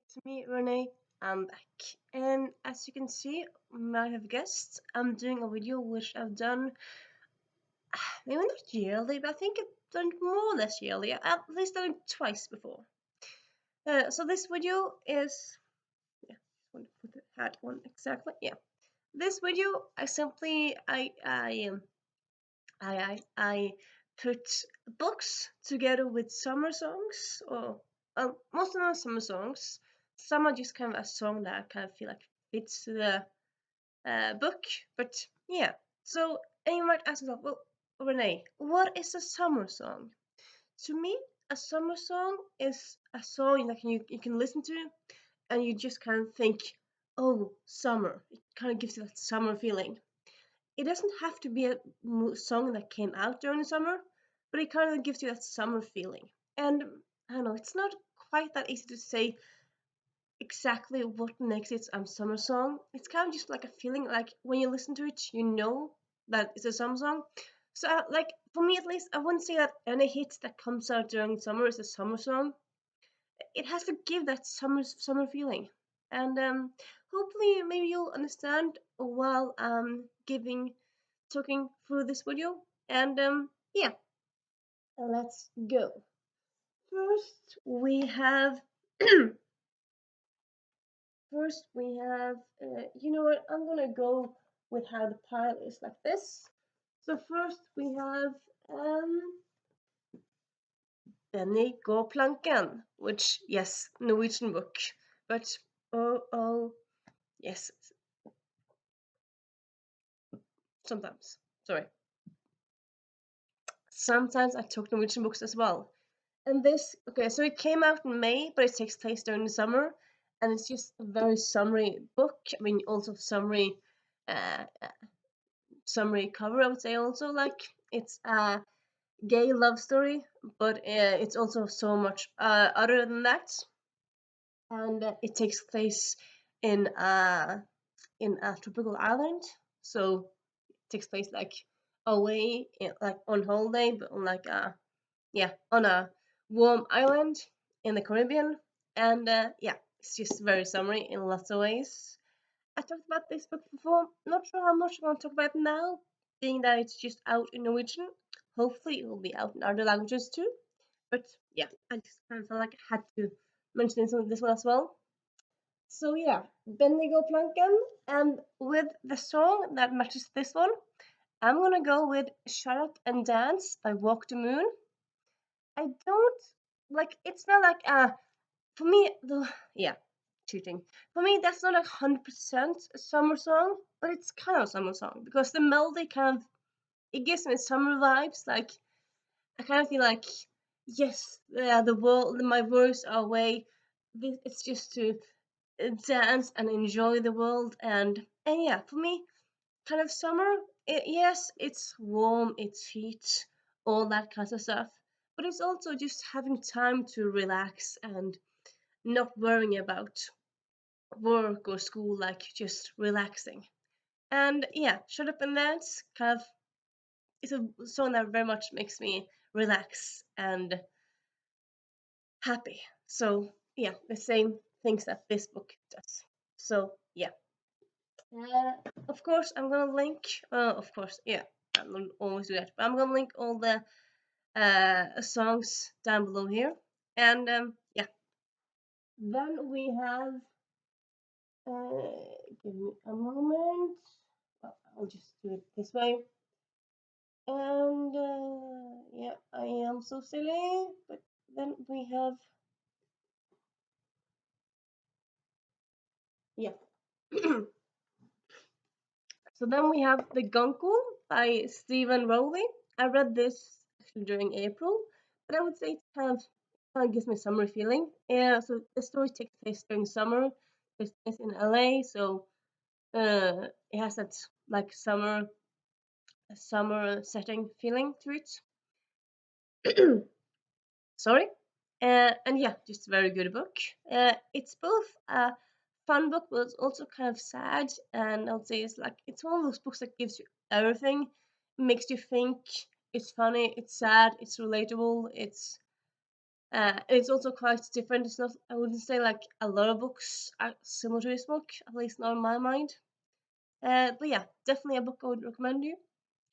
It's me, Renee. I'm back. And as you can see, might have guessed, I'm doing a video which I've done, maybe not yearly, but I think I've done more or less yearly. I've at least done it twice before. So this video is, yeah, just want to put the hat on exactly. Yeah, this video, I simply, I put books together with summer songs, or most of them are summer songs. Some are just kind of a song that I kind of feel like fits the book. But yeah, so and you might ask yourself, well, Renee, what is a summer song? To me, a summer song is a song that you can listen to, and you just kind of think, oh, summer. It kind of gives you that summer feeling. It doesn't have to be a song that came out during the summer, but it kind of gives you that summer feeling. And I don't know, it's not quite that easy to say exactly what makes it a summer song. It's kind of just like a feeling, like when you listen to it, you know that it's a summer song. So, like for me at least, I wouldn't say that any hit that comes out during summer is a summer song. It has to give that summer feeling, and hopefully maybe you'll understand while giving talking through this video. And yeah, let's go. First we have first we have you know what, I'm gonna go with how the pile is like this. So first we have um Benny Gåplanken, which, yes, Norwegian book, but oh yes, sometimes, sorry, sometimes I talk Norwegian books as well. And this, okay, so it came out in May, but it takes place during the summer, and it's just a very summery book. I mean, also uh, summery cover. I would say also, like, it's a gay love story, but it's also so much other than that. And it takes place in a tropical island, so it takes place like away, like on holiday, but on like a, yeah, on a warm island in the Caribbean. And yeah, it's just very summery in lots of ways. I talked about this book before. Not sure how much I want to talk about it now, being that it's just out in Norwegian. Hopefully, it will be out in other languages too. But yeah, I just kind of felt like I had to mention this one as well. So yeah, Bendigo Planken, and with the song that matches this one, I'm gonna go with "Shut Up and Dance" by Walk the Moon. I don't like. It's not like for me the yeah, cheating. For me, that's not like 100% a summer song, but it's kind of a summer song because the melody kind of, it gives me summer vibes. Like I kind of feel like, yes, the world, my worries are away. It's just to dance and enjoy the world, and yeah, for me, kind of summer. Yes, it's warm, it's heat, all that kind of stuff, but it's also just having time to relax and not worrying about work or school, like just relaxing. And yeah, Shut Up and Dance kind of is a song that very much makes me relax and happy. So yeah, the same things that this book does. So yeah. Of course, I'm gonna link. Of course, yeah, I'm gonna always do that. But I'm gonna link all the songs down below here. And yeah, then we have. Give me a moment. Well, I'll just do it this way. And yeah, I am so silly. But then we have, yeah. So then we have The Guncle by Stephen Rowley. I read this actually during April, but I would say it kind of gives me a summer feeling. Yeah, so the story takes place during summer. It's based in LA, so it has that like summer setting feeling to it. Sorry. And yeah, just a very good book. It's both a fun book, but it's also kind of sad. And I would say it's one of those books that gives you everything, makes you think. It's funny, it's sad, it's relatable, it's And it's also quite different. It's not, I wouldn't say like a lot of books are similar to this book, at least not in my mind. But yeah, definitely a book I would recommend you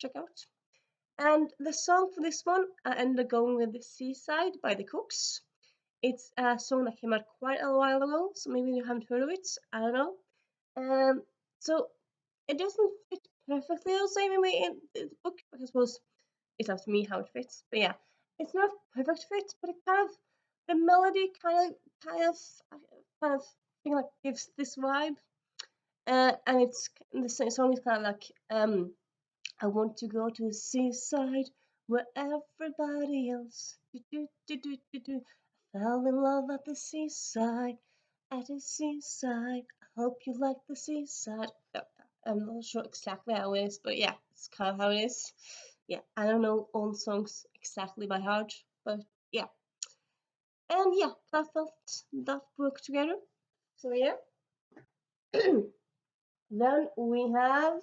check out. And the song for this one, I ended up going with Seaside by the Cooks. It's a song that came out quite a while ago, so maybe you haven't heard of it. I don't know. So it doesn't fit perfectly, I'll say, maybe in the book. I suppose it's up to me how it fits. But yeah, it's not a perfect fit, but it kind of the melody kind of thing like gives this vibe. And it's the song is kind of like I want to go to the seaside where everybody else do do do do do do. I fell in love at the seaside, at the seaside. I hope you like the seaside. I'm not sure exactly how it is, but yeah, it's kind of how it is. Yeah, I don't know all the songs exactly by heart, but yeah. And yeah, that felt that worked together. So yeah. Then we have,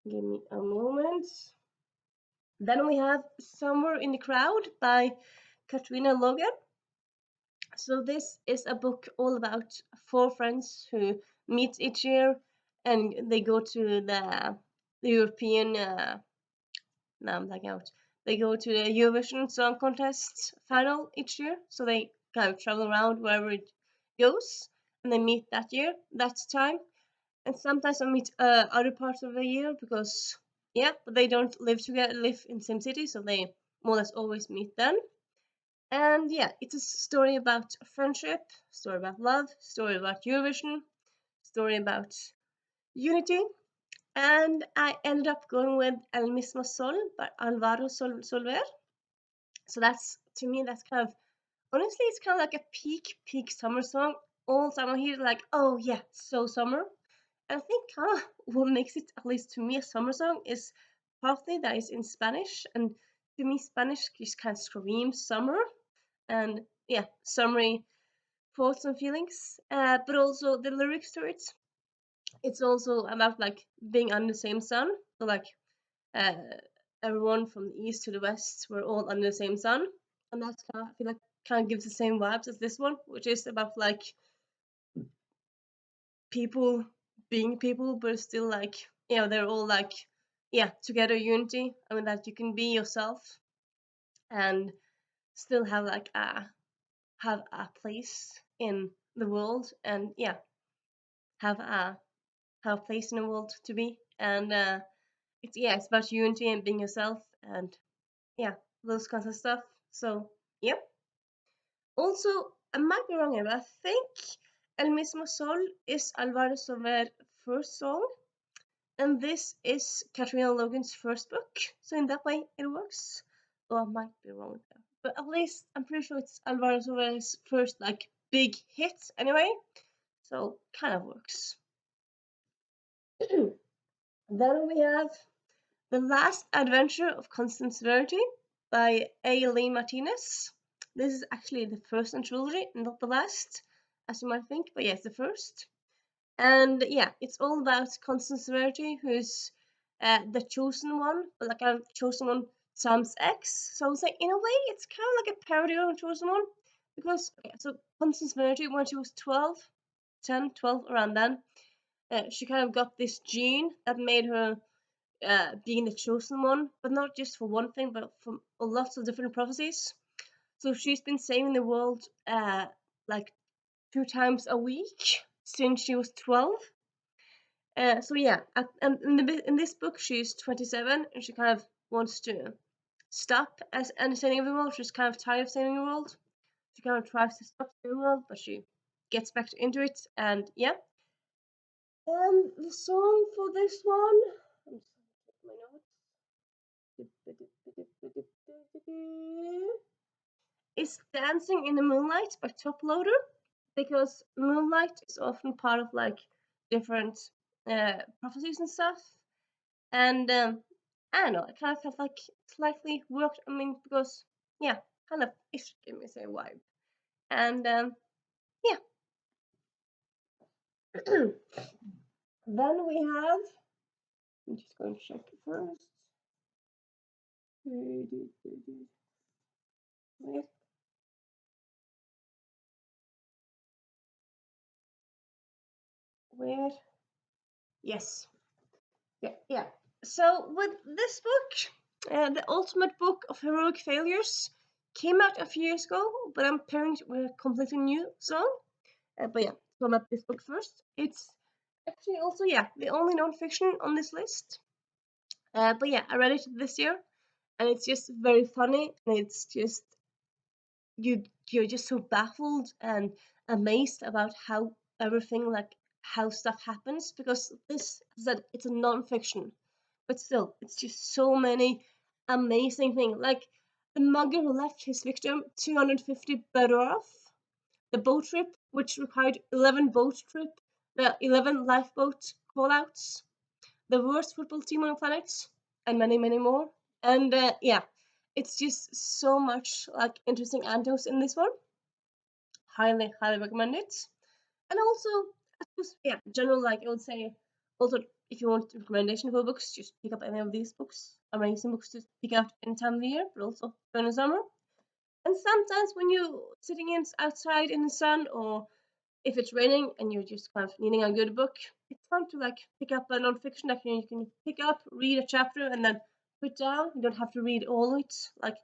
give me a moment. Then we have Somewhere in the Crowd by Katrina Logan. So this is a book all about four friends who meet each year and they go to the European now I'm blacking out. They go to the Eurovision Song Contest final each year. So they kind of travel around wherever it goes and they meet that year, that time. And sometimes I meet other parts of the year because yeah, but they don't live together, live in the same city, so they more or less always meet then. And yeah, it's a story about friendship, story about love, story about Eurovision, story about unity. And I ended up going with El Mismo Sol by Alvaro Solver. So that's, to me, that's kind of, honestly, it's kind of like a peak summer song. All summer here, like, oh yeah, so summer. And I think kind of what makes it, at least to me, a summer song is partly that it's in Spanish. And to me, Spanish just kind of screams summer. And yeah, summery thoughts and feelings. But also the lyrics to it, it's also about like being under the same sun. So like uh, everyone from the east to the west, we're all under the same sun, and that's kind of, I feel like kind of gives the same vibes as this one, which is about like people being people, but still like they're all like together unity. I mean that you can be yourself and still have a place in the world, and have a have a place in the world to be. And it's about unity and being yourself, and yeah, those kinds of stuff. So yep. Also, I might be wrong here, but I think El Mismo Sol is Alvaro Soler's first song, and this is Katrina Logan's first book. So in that way, it works. Or I might be wrong there, but at least I'm pretty sure it's Alvaro Soler's first like big hit anyway. So kind of works. Then we have The Last Adventure of Constance Verity by A. Lee Martinez. This is actually the first in trilogy, not the last, as you might think, but yes, the first. And yeah, it's all about Constance Verity, who's the chosen one, but like a chosen one times X. So I would say, in a way, it's kind of like a parody of chosen one. Because, okay, so Constance Verity, when she was 12, 10, 12, around then, she kind of got this gene that made her being the chosen one, but not just for one thing, but for lots of different prophecies. So she's been saving the world like 2 times a week since she was 12. So yeah, and in this book she's 27 and she kind of wants to stop as saving the world. She's kind of tired of saving the world. She kind of tries to stop saving the world, but she gets back into it. And yeah, and the song for this one, I'm just gonna check my notes. Is Dancing in the Moonlight by Top Loader, because moonlight is often part of like different prophecies and stuff. And I don't know, I kind of felt like slightly worked. I mean, because yeah, kind of ish gave me the same vibe. And yeah, then we have. I'm just going to check it first. where? Yes. Yeah, yeah. So with this book, the ultimate book of heroic failures came out a few years ago, but I'm pairing it with a completely new song. But yeah, so about this book first. It's actually also the only non-fiction on this list. But yeah, I read it this year, and it's just very funny, and it's just you're just so baffled and amazed about how everything how stuff happens because this that it's a non-fiction, but still it's just so many amazing things like the mugger who left his victim 250 better off, the boat trip which required 11 lifeboat callouts, the worst football team on the planet, and many more. And it's just so much like interesting anecdotes in this one. Highly recommend it. And also, I suppose, general, like I would say, also if you want recommendation for books, just pick up any of these books. Amazing books to pick out any time of the year, but also during the summer. And sometimes when you're sitting outside in the sun, or if it's raining and you're just kind of needing a good book, it's fun to like pick up a non-fiction that you can pick up, read a chapter, and then put down. You don't have to read all of it. Like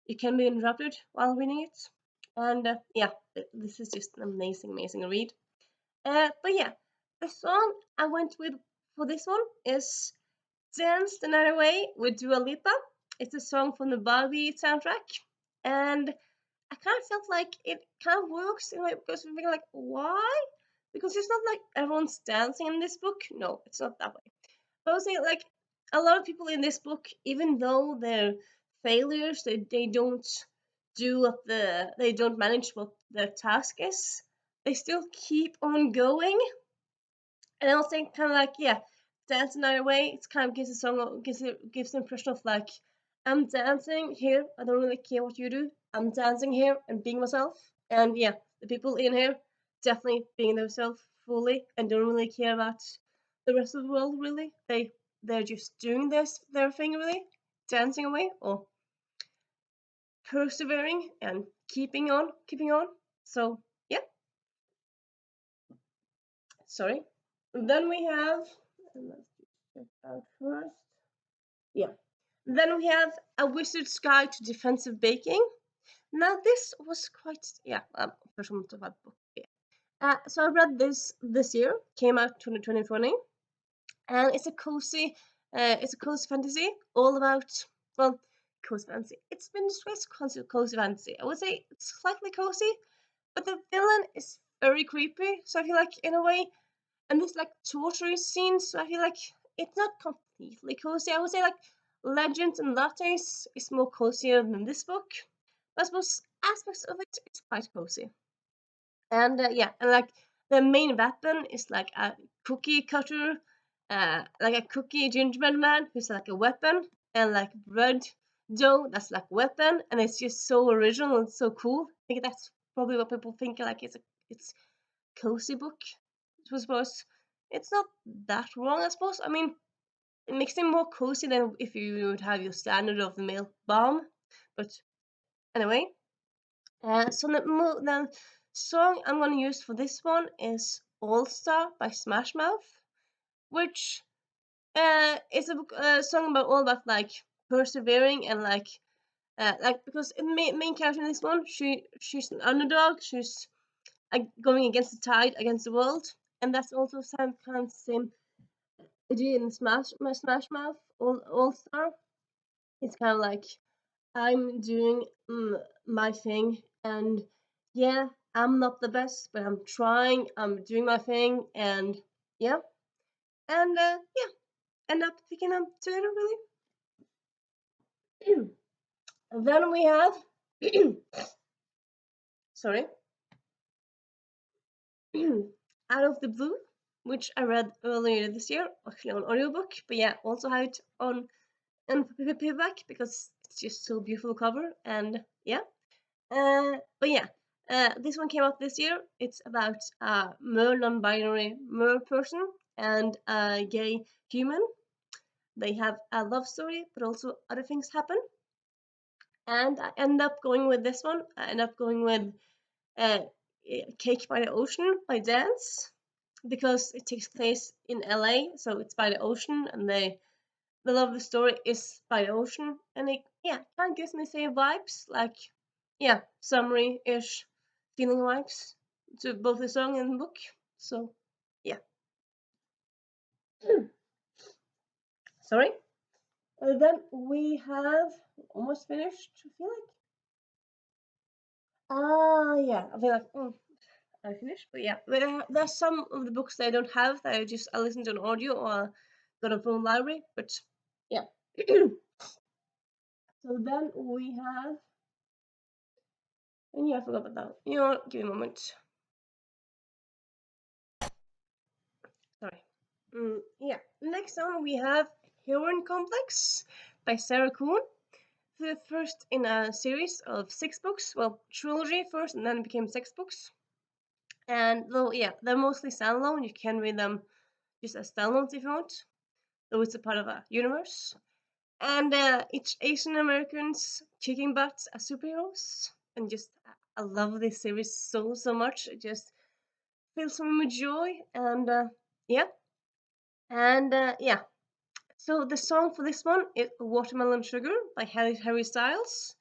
you can be interrupted while reading it. And this is just an amazing read. But yeah, the song I went with for this one is Dance the Night Away with Dua Lipa. It's a song from the Barbie soundtrack. And I kind of felt like it kind of works in a way because we're thinking like, why? Because it's not like everyone's dancing in this book. No, it's not that way. But I was saying like a lot of people in this book, even though they're failures, they don't they don't manage what their task is. They still keep on going. And I was thinking kind of like, dance another way. It's kind of gives the song gives the impression of like, I'm dancing here. I don't really care what you do. I'm dancing here and being myself. And yeah, the people in here definitely being themselves fully and don't really care about the rest of the world really. They're just doing their thing really, dancing away or persevering and keeping on. So yeah, sorry. And then we have, and let's check out first. Yeah. Then we have A Wizard's Guide to Defensive Baking. Now this was quite first one to that book. Yeah. So I read this year, came out 2020, and it's a cozy fantasy all about well, cozy fantasy. It's been described as cozy fantasy. I would say it's slightly cozy, but the villain is very creepy. So I feel like in a way, and this like torture scenes, so I feel like it's not completely cozy. I would say like Legends and Lattes is more cozier than this book. But I suppose aspects of it is quite cozy. And and like the main weapon is like a cookie cutter, like a cookie gingerbread man who's like a weapon, and like bread dough that's like weapon, and it's just so original and so cool. I think that's probably what people think like it's cozy book. I suppose it's not that wrong. I suppose I mean it makes it more cozy than if you would have your standard of the male bomb. But anyway, so the song I'm gonna use for this one is All Star by Smash Mouth, which is a song about all about like persevering and like because the main character in this one she's an underdog, she's going against the tide against the world, and that's also some kind of same idea in Smash Mouth All Star. It's kind of like I'm doing my thing, and yeah, I'm not the best, but I'm trying. I'm doing my thing, and yeah, and end up picking them together really. And then we have, sorry, Out of the Blue, which I read earlier this year, actually on audiobook, but yeah, also have it on paperback because it's just so beautiful cover, and yeah. But yeah, this one came out this year. It's about a mer non-binary mer person and a gay human. They have a love story, but also other things happen. And I end up going with this one. I end up going with uh, Cake by the Ocean by Dance. because it takes place in LA, so it's by the ocean, and the love of the story is by the ocean, and it kind of gives me the same vibes, like summery-ish feeling vibes to both the song and the book. So yeah, sorry. Then we have almost finished. I feel like I feel like I finished, but yeah, there's some of the books that I don't have that I listen to on audio or got a phone library, but yeah. So then we have, and yeah, I forgot about that. You know what? Give me a moment. Sorry. Yeah. Next on we have Heroine Complex by Sarah Kuhn. The first in a series of 6 books. Well, trilogy first, and then it became 6 books. And though, yeah, they're mostly standalone. You can read them just as standalones if you want. Though it's a part of a universe. And it's Asian Americans kicking butt as superheroes. And just, I love this series so much. It just fills me with joy. And yeah. And yeah. So the song for this one is Watermelon Sugar by Harry Styles.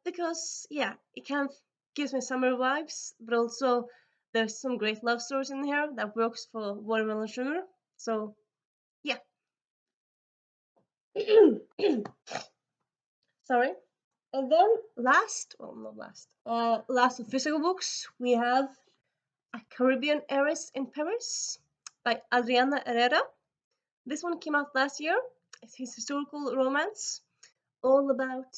Because yeah, it kind of gives me summer vibes, but also there's some great love stories in here that works for Watermelon Sugar. So yeah. Sorry. And then last, well not last, last of physical books, we have A Caribbean Heiress in Paris by Adriana Herrera. This one came out last year. It's his historical romance, all about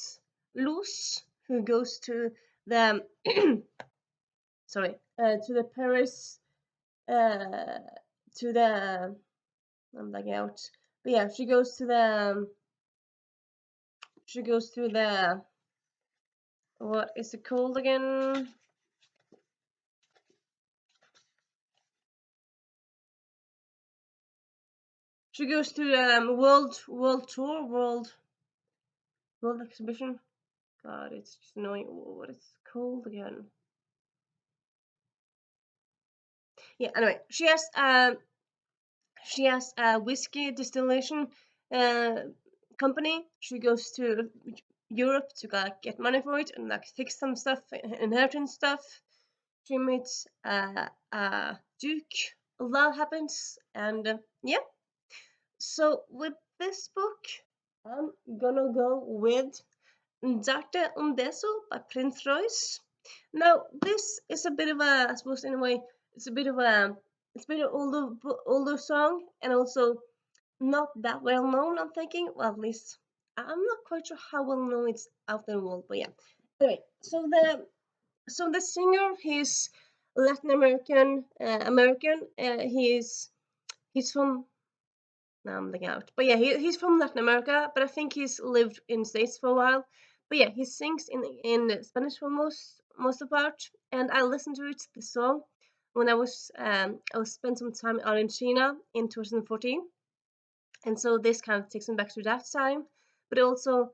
Luz, who goes to the to the Paris, uh, to the I'm blanking out, but yeah, she goes to the what is it called again? She goes to the world tour, world exhibition. God, it's just annoying. What it's called again? Yeah. Anyway, she has a whiskey distillation uh, company. She goes to Europe to like get money for it and like fix some stuff, inheritance stuff. She meets a duke. A lot happens, and yeah. So with this book, I'm gonna go with Dr. Undeso by Prince Royce. Now, this is a bit of a, I suppose, in a way, it's a bit of a, it's a bit of older song, and also not that well known. I'm thinking, well, at least I'm not quite sure how well known it's out there in the world, but yeah. Anyway, so the singer, he's Latin American, American. He's from now I'm looking out. But yeah, he's from Latin America, but I think he's lived in States for a while. But yeah, he sings in Spanish for most of the part, and I listened to it the song when I was spent some time in Argentina in 2014, and so this kind of takes me back to that time. But also,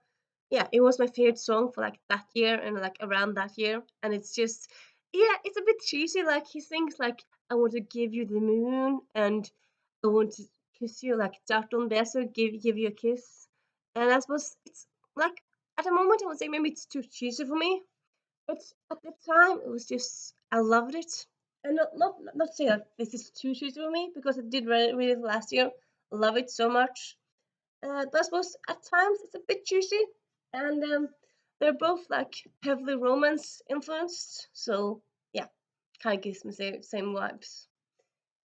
yeah, it was my favorite song for like that year and like around that year, and it's just it's a bit cheesy. Like he sings like I want to give you the moon and I want to kiss you like Darton Desert, give you a kiss. And I suppose it's like at the moment I would say maybe it's too cheesy for me. But at the time it was just I loved it. And not say that this is too cheesy for me because I did read it last year. Love it so much. But I suppose at times it's a bit cheesy. And they're both like heavily romance influenced. So yeah, kind of gives me same vibes.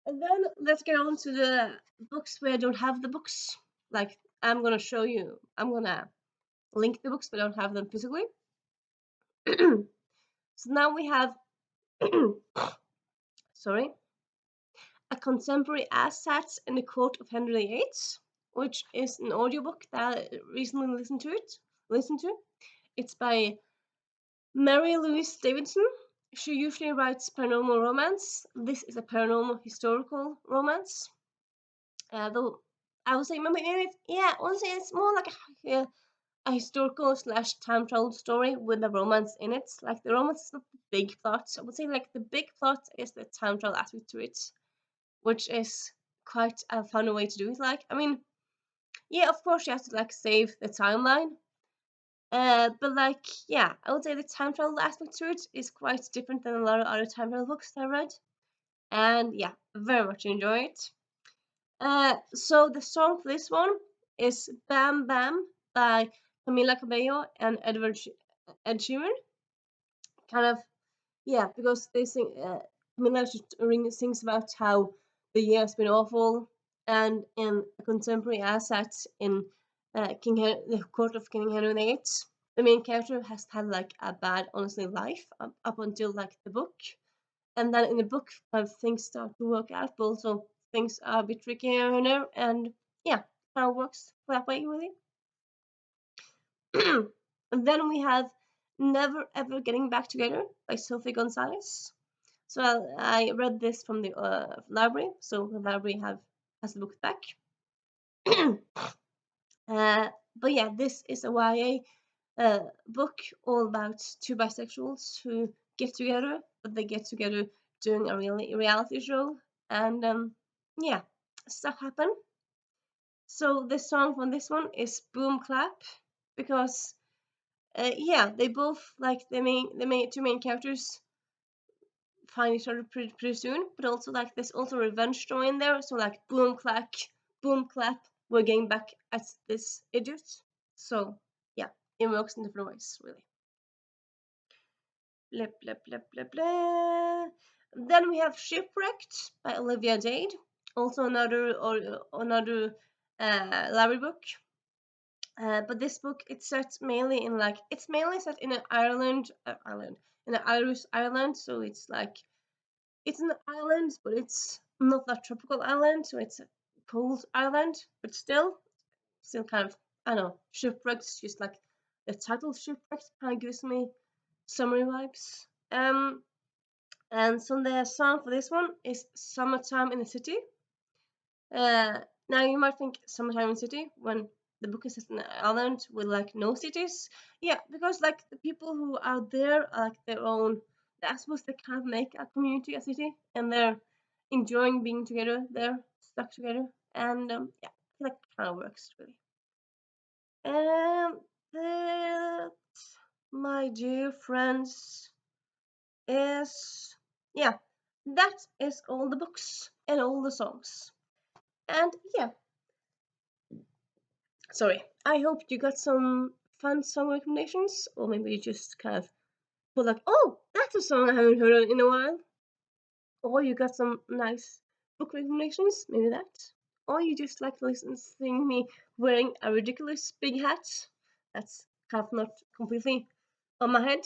And then let's get on to the books where I don't have the books. Like I'm gonna show you. I'm gonna link the books, but I don't have them physically. So now we have, sorry, A Contemporary Assets in the Court of Henry VIII, which is an audiobook that I recently listened to. It's by Mary Louise Davidson. She usually writes paranormal romance. This is a paranormal historical romance. Though I would say maybe I would say it's more like a historical slash time travel story with a romance in it. Like the romance is not the big plot. I would say like the big plot is the time travel aspect to it. which is quite a fun way to do it. Like, I mean, yeah, of course you have to like save the timeline. But like, yeah, I would say the time travel aspect to it is quite different than a lot of other time travel books that I read. And yeah, very much enjoy it. So the song for this one is Bam Bam by Camila Cabello and Ed Sheeran. Kind of, yeah, because they sing, Camila sings about how the year has been awful, and in a contemporary asset in the court of King Henry VIII, the main character has had like a bad, honestly, life up until like the book, and then in the book, things start to work out, but also things are a bit tricky here and there, and yeah, kind of works that way, really. And then we have Never Ever Getting Back Together by Sophie Gonzalez. So I read this from the library, so the library has the book back. But yeah, this is a YA book all about two bisexuals who get together, but they get together doing a reality show, and yeah, stuff happen. So the song from this one is Boom Clap, because yeah, they both like the two main characters find each other pretty soon, but also like there's also revenge story in there. So like boom clap, we're getting back at this idiot. So yeah, it works in different ways, really. Blah, blah, blah, blah, blah. Then we have Shipwrecked by Olivia Jade, also another library book. But this book it's set mainly in like it's mainly set in an Ireland in an Irish island, so it's like it's an island, but it's not a tropical island, so it's a cold island, but still kind of I don't know shipwrecked. Just like the title shipwrecked kind of gives me summery vibes. And so the song for this one is "Summertime in the City." Uh, Now you might think "Summertime in the City" when the book is set in an island with like no cities. Yeah, because like the people who are there are like their own. I suppose they kind of make a community, a city, and they're enjoying being together. They're stuck together, and yeah, I feel like it kind of works really. And that, my dear friends, is yeah, that is all the books and all the songs. And yeah, sorry. I hope you got some fun song recommendations, or maybe you just kind of feel like, oh, that's a song I haven't heard in a while. Or you got some nice book recommendations, maybe that. Or you just like to listen to me wearing a ridiculous big hat. That's kind of not completely on my head.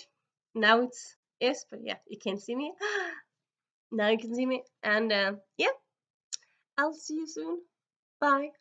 Now it's yes, but yeah, you can't see me. Now you can see me. And yeah, I'll see you soon. Bye.